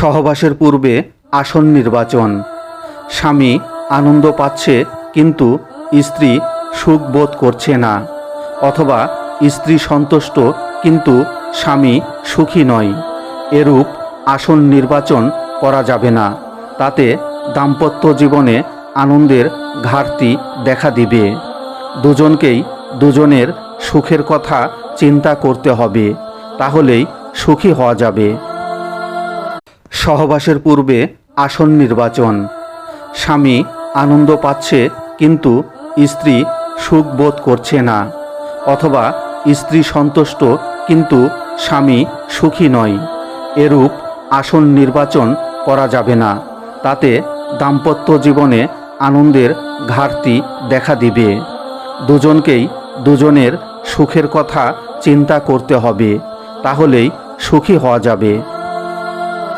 সহবাসের পূর্বে আসন নির্বাচন। স্বামী আনন্দ পাচ্ছে কিন্তু স্ত্রী সুখ বোধ করছে না, অথবা স্ত্রী সন্তুষ্ট কিন্তু স্বামী সুখী নয়। এরূপ আসন নির্বাচন করা যাবে না, তাতে দাম্পত্য জীবনে আনন্দের ঘাটতি দেখা দিবে। দুজনকেই দুজনের সুখের কথা চিন্তা করতে হবে, তাহলেই সুখী হওয়া যাবে। সহবাসের পূর্বে আসন নির্বাচন। স্বামী আনন্দ পাচ্ছে কিন্তু স্ত্রী সুখ বোধ করছে না, অথবা স্ত্রী সন্তুষ্ট কিন্তু স্বামী সুখী নয়। এরূপ আসন নির্বাচন করা যাবে না, তাতে দাম্পত্য জীবনে আনন্দের ঘাটতি দেখা দিবে। দুজনকেই দুজনের সুখের কথা চিন্তা করতে হবে, তাহলেই সুখী হওয়া যাবে।